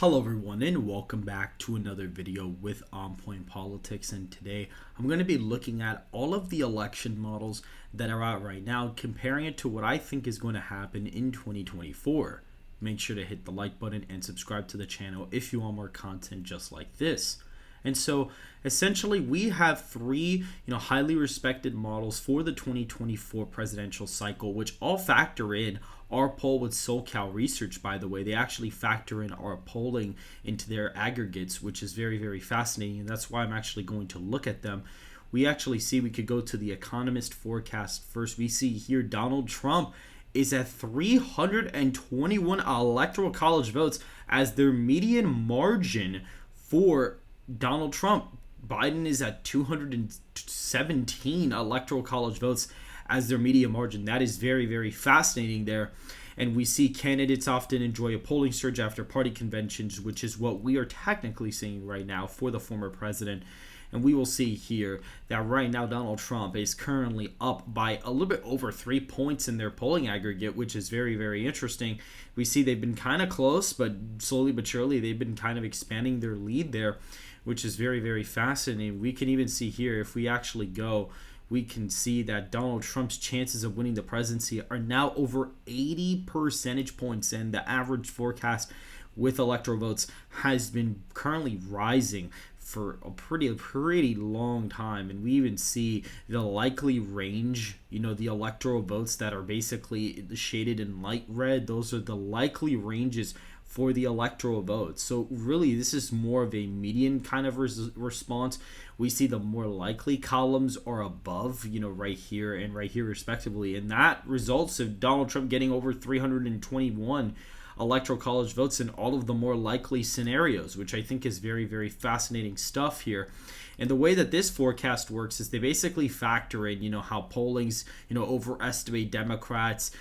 Hello everyone and welcome back to another video with On Point Politics, and today I'm going to be looking at all of the election models that are out right now, comparing it to what I think is going to happen in 2024. Make sure to hit the like button and subscribe to the channel if you want more content just like this. And so essentially we have three highly respected models for the 2024 presidential cycle, which all factor in our poll with SoCal Research. By the way, they actually factor in our polling into their aggregates, which is very fascinating, and that's why I'm actually going to look at them. We actually see, we could go to the Economist forecast first. We see here Donald Trump is at 321 electoral college votes as their median margin for Donald Trump. Biden is at 217 electoral college votes as their median margin. That is very fascinating there. And we see candidates often enjoy a polling surge after party conventions, which is what we are technically seeing right now for the former president. And we will see here that right now Donald Trump is currently up by a little bit over 3 points in their polling aggregate, which is very interesting. We see they've been kind of close, but slowly but surely they've been kind of expanding their lead there, which is very fascinating. We can even see here, if we actually go, we can see that Donald Trump's chances of winning the presidency are now over 80 percentage points, and the average forecast with electoral votes has been currently rising for a pretty long time. And we even see the likely range, the electoral votes that are basically shaded in light red, those are the likely ranges for the electoral votes. So really this is more of a median kind of response. We see the more likely columns are above, right here and right here respectively, and that results of Donald Trump getting over 321 electoral college votes in all of the more likely scenarios, which I think is very fascinating stuff here. And the way that this forecast works is they basically factor in, how pollings, overestimate Democrats.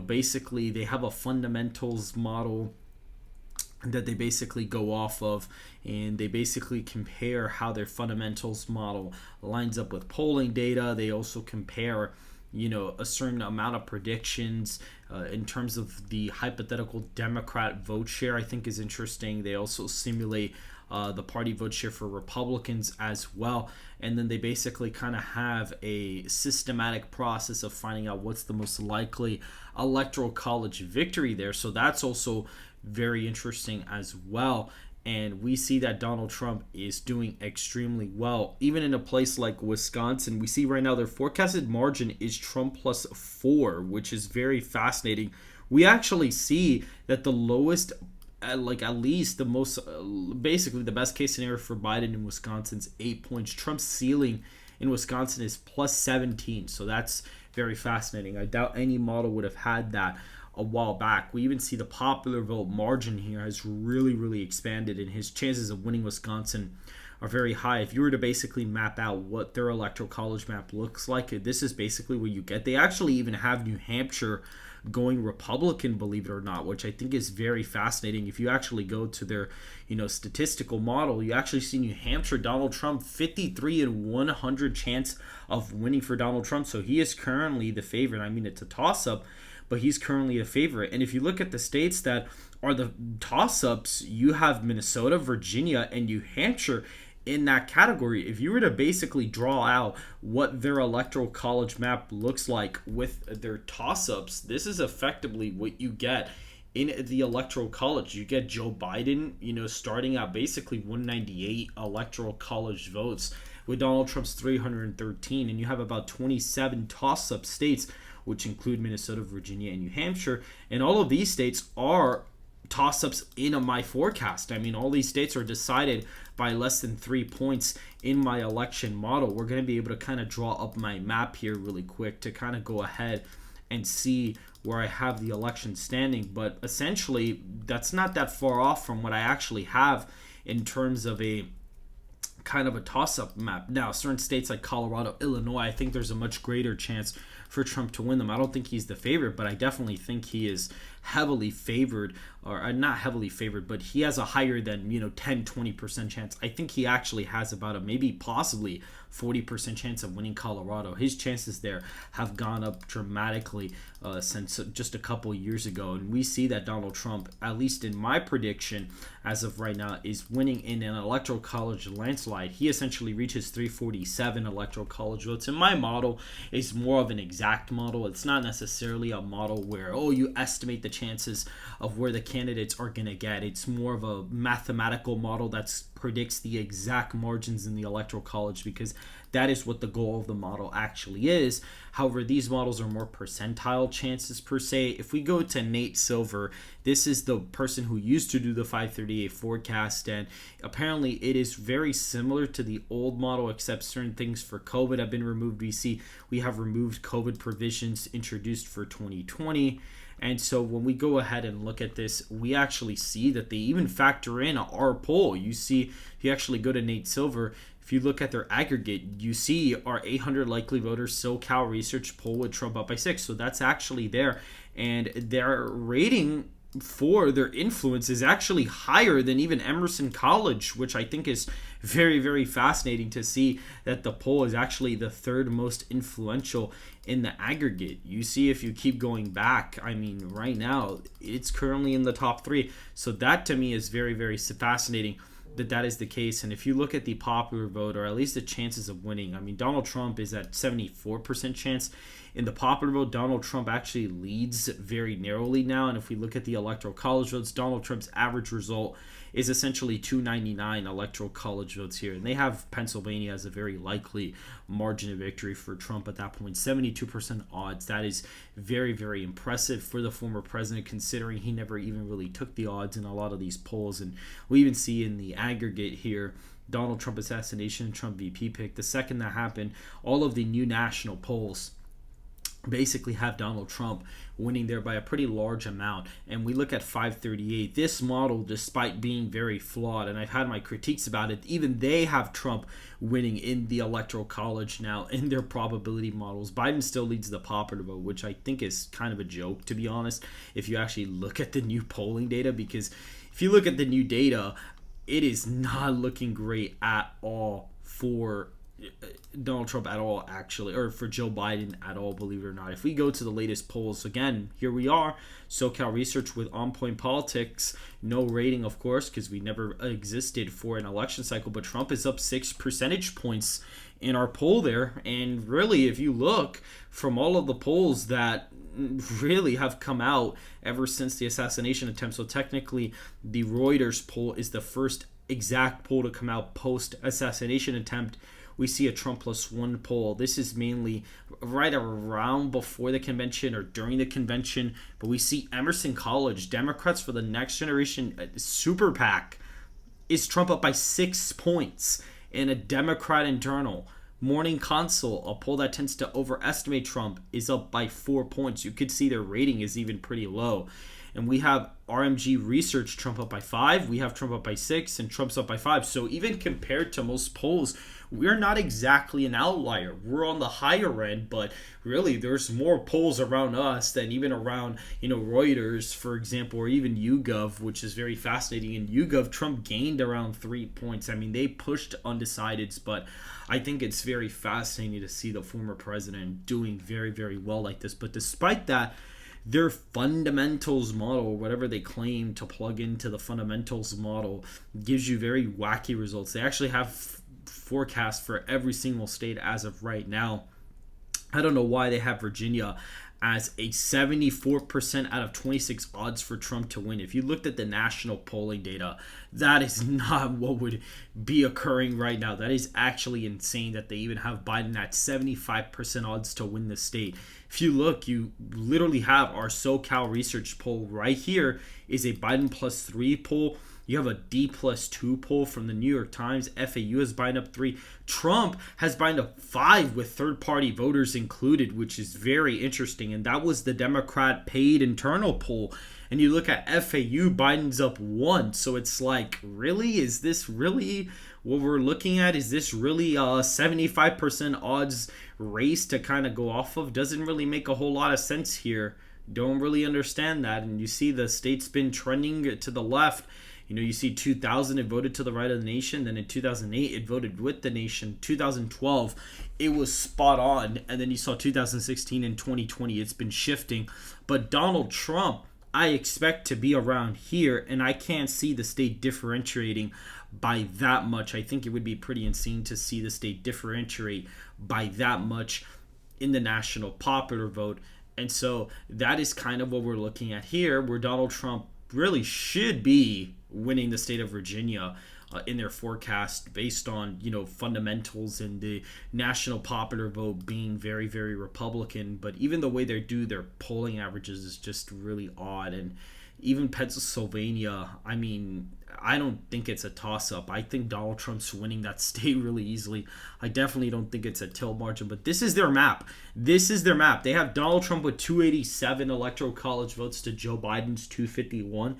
Basically they have a fundamentals model that they basically go off of, and they basically compare how their fundamentals model lines up with polling data. They also compare a certain amount of predictions in terms of the hypothetical Democrat vote share. I think is interesting. They also simulate the party vote share for Republicans as well, and then they basically kind of have a systematic process of finding out what's the most likely electoral college victory there. So that's also very interesting as well. And we see that Donald Trump is doing extremely well. Even in a place like Wisconsin, we see right now their forecasted margin is Trump plus 4, which is very fascinating. We actually see that the lowest, at least the most, basically the best case scenario for Biden in Wisconsin is 8 points. Trump's ceiling in Wisconsin is plus 17. So that's very fascinating. I doubt any model would have had that a while back. We even see the popular vote margin here has really expanded, and his chances of winning Wisconsin are very high. If you were to basically map out what their electoral college map looks like, this is basically what you get. They actually even have New Hampshire going Republican, believe it or not, which I think is very fascinating. If you actually go to their statistical model, you actually see New Hampshire, Donald Trump, 53 in 100 chance of winning for Donald Trump. So he is currently the favorite. I mean, it's a toss-up, but he's currently a favorite. And if you look at the states that are the toss-ups, you have Minnesota, Virginia, and New Hampshire in that category. If you were to basically draw out what their electoral college map looks like with their toss-ups, this is effectively what you get in the electoral college. You get Joe Biden, starting out basically 198 electoral college votes, with Donald Trump's 313, and you have about 27 toss-up states, which include Minnesota, Virginia, and New Hampshire. And all of these states are toss-ups in my forecast. I mean, all these states are decided by less than 3 points in my election model. We're going to be able to kind of draw up my map here really quick to kind of go ahead and see where I have the election standing. But essentially, that's not that far off from what I actually have in terms of a kind of a toss-up map. Now, certain states like Colorado, Illinois, I think there's a much greater chance for Trump to win them. I don't think he's the favorite, but I definitely think he heavily favored, or not heavily favored, but he has a higher than 10-20% chance. I think he actually has about a maybe possibly 40% chance of winning Colorado. His chances there have gone up dramatically since just a couple years ago, and we see that Donald Trump, at least in my prediction as of right now, is winning in an electoral college landslide. He essentially reaches 347 electoral college votes, and my model is more of an exact model. It's not necessarily a model where you estimate the chances of where the candidates are going to get. It's more of a mathematical model that predicts the exact margins in the electoral college, because that is what the goal of the model actually is. However, these models are more percentile chances per se. If we go to Nate Silver, this is the person who used to do the 538 forecast, and apparently it is very similar to the old model, except certain things for COVID have been removed. We have removed COVID provisions introduced for 2020. And so when we go ahead and look at this, we actually see that they even factor in our poll. You see, if you actually go to Nate Silver, if you look at their aggregate, you see our 800 likely voters SoCal research poll with Trump up by 6. So that's actually there. And their rating for their influence is actually higher than even Emerson College, which I think is very, very fascinating to see that the poll is actually the third most influential in the aggregate. You see, if you keep going back, I mean, right now, it's currently in the top 3. So that to me is very, very fascinating that is the case. And if you look at the popular vote, or at least the chances of winning, I mean, Donald Trump is at 74% chance. In the popular vote, Donald Trump actually leads very narrowly now. And if we look at the electoral college votes, Donald Trump's average result is essentially 299 electoral college votes here. And they have Pennsylvania as a very likely margin of victory for Trump at that point. 72% odds. That is very, very impressive for the former president, considering he never even really took the odds in a lot of these polls. And we even see in the aggregate here, Donald Trump assassination, Trump VP pick, the second that happened, all of the new national polls basically have Donald Trump winning there by a pretty large amount. And we look at 538. This model, despite being very flawed, and I've had my critiques about it, even they have Trump winning in the electoral college now in their probability models. Biden still leads the popular vote, which I think is kind of a joke, to be honest, if you actually look at the new polling data, because if you look at the new data, it is not looking great at all for Donald Trump at all, actually, or for Joe Biden at all, believe it or not. If we go to the latest polls, again, here we are, SoCal Research with On Point Politics, no rating, of course, because we never existed for an election cycle, but Trump is up 6 percentage points in our poll there. And really, if you look from all of the polls that really have come out ever since the assassination attempt, so technically the Reuters poll is the first exact poll to come out post-assassination attempt. We see a Trump +1 poll. This is mainly right around before the convention or during the convention. But we see Emerson College, Democrats for the Next Generation Super PAC, is Trump up by 6 points in a Democrat internal. Morning Consult, a poll that tends to overestimate Trump, is up by 4 points. You could see their rating is even pretty low. And we have RMG Research, Trump up by 5. We have Trump up by 6, and Trump's up by 5. So even compared to most polls, we're not exactly an outlier. We're on the higher end, but really there's more polls around us than even around, Reuters, for example, or even YouGov, which is very fascinating. In YouGov, Trump gained around 3 points. I mean, they pushed undecideds, but I think it's very fascinating to see the former president doing very, very well like this. But despite that, their fundamentals model, whatever they claim to plug into the fundamentals model, gives you very wacky results. They actually have forecasts for every single state as of right now. I don't know why they have Virginia as a 74% out of 26 odds for Trump to win. If you looked at the national polling data, that is not what would be occurring right now. That is actually insane that they even have Biden at 75% odds to win the state. If you look, you literally have our SoCal Research poll right here is a Biden +3 poll. You have a D+2 poll from the New York Times. FAU has Biden up 3. Trump has Biden up 5 with third-party voters included, which is very interesting. And that was the Democrat paid internal poll. And you look at FAU, Biden's up 1. So it's like, really? Is this really what we're looking at? Is this really a 75% odds race to kind of go off of? Doesn't really make a whole lot of sense here, don't really understand that. And you see the state's been trending to the left. You see 2000 it voted to the right of the nation, then in 2008 it voted with the nation. 2012 it was spot on, and then you saw 2016 and 2020 it's been shifting. But Donald Trump, I expect to be around here, and I can't see the state differentiating by that much. I think it would be pretty insane to see the state differentiate by that much in the national popular vote. And so that is kind of what we're looking at here, where Donald Trump really should be winning the state of Virginia in their forecast based on fundamentals and the national popular vote being very, very Republican. But even the way they do their polling averages is just really odd. And even Pennsylvania, I mean, I don't think it's a toss-up. I think Donald Trump's winning that state really easily. I definitely don't think it's a tilt margin, but this is their map. This is their map. They have Donald Trump with 287 electoral college votes to Joe Biden's 251.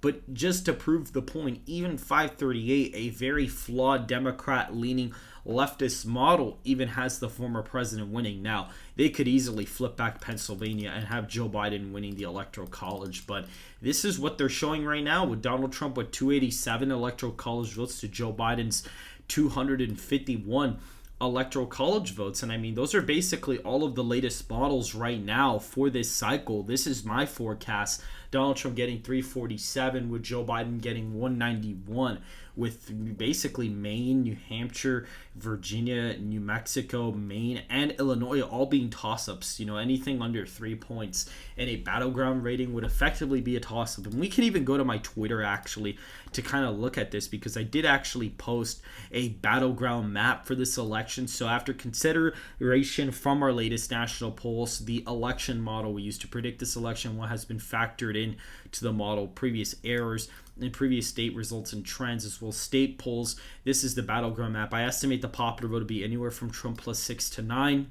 But just to prove the point, even 538, a very flawed Democrat-leaning leftist model, even has the former president winning. Now, they could easily flip back Pennsylvania and have Joe Biden winning the electoral college, but this is what they're showing right now with Donald Trump with 287 electoral college votes to Joe Biden's 251 electoral college votes. And I mean, those are basically all of the latest models right now for this cycle. This is my forecast. Donald Trump getting 347 with Joe Biden getting 191, with basically Maine, New Hampshire, Virginia, New Mexico, Maine, and Illinois all being toss-ups. Anything under 3 points in a battleground rating would effectively be a toss-up. And we can even go to my Twitter actually to kind of look at this, because I did actually post a battleground map for this election. So after consideration from our latest national polls, the election model we used to predict this election, what has been factored in to the model, previous errors and previous state results and trends, as well as state polls. This is the battleground map. I estimate the popular vote to be anywhere from Trump plus 6 to 9.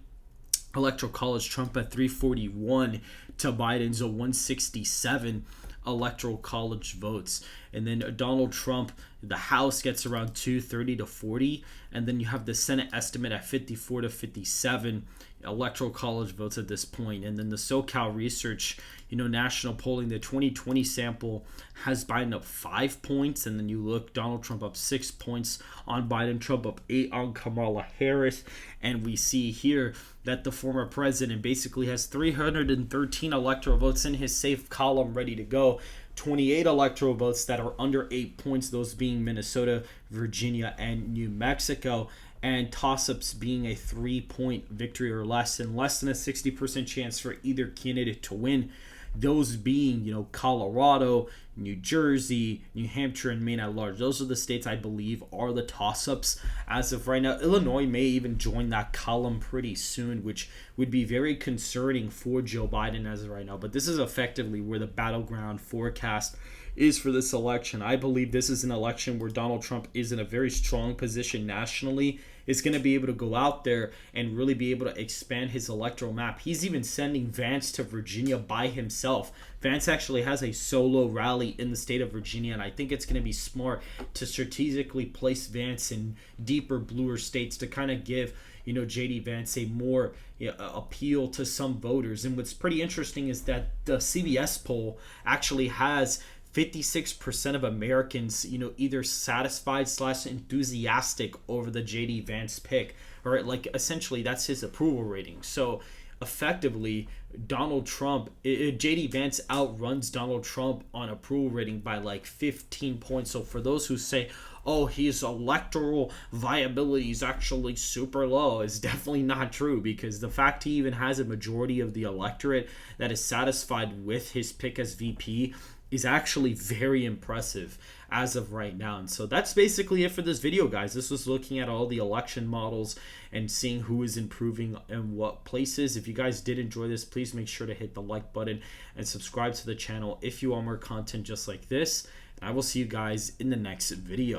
Electoral college, Trump at 341 to Biden's 167 electoral college votes. And then Donald Trump, the House gets around 230 to 40, and then you have the Senate estimate at 54 to 57 electoral college votes at this point. And then the SoCal Research, national polling, the 2020 sample has Biden up 5 points, and then you look Donald Trump up 6 points on Biden, Trump up 8 on Kamala Harris, and we see here that the former president basically has 313 electoral votes in his safe column ready to go. 28 electoral votes that are under 8 points, those being Minnesota, Virginia, and New Mexico, and toss-ups being a 3-point victory or less, and less than a 60% chance for either candidate to win. Those being, Colorado, New Jersey, New Hampshire, and Maine at large. Those are the states I believe are the toss-ups as of right now. Illinois may even join that column pretty soon, which would be very concerning for Joe Biden as of right now. But this is effectively where the battleground forecast is for this election. I believe this is an election where Donald Trump is in a very strong position nationally, is going to be able to go out there and really be able to expand his electoral map. He's even sending Vance to Virginia by himself. Vance actually has a solo rally in the state of Virginia, and I think it's going to be smart to strategically place Vance in deeper, bluer states to kind of give J.D. Vance a more appeal to some voters. And what's pretty interesting is that the CBS poll actually has 56% of Americans, either satisfied / enthusiastic over the J.D. Vance pick, or essentially that's his approval rating. So effectively, Donald Trump, J.D. Vance outruns Donald Trump on approval rating by 15 points. So for those who say, oh, his electoral viability is actually super low, is definitely not true, because the fact he even has a majority of the electorate that is satisfied with his pick as VP is actually very impressive as of right now. And so that's basically it for this video, guys. This was looking at all the election models and seeing who is improving in what places. If you guys did enjoy this, please make sure to hit the like button and subscribe to the channel if you want more content just like this. And I will see you guys in the next video.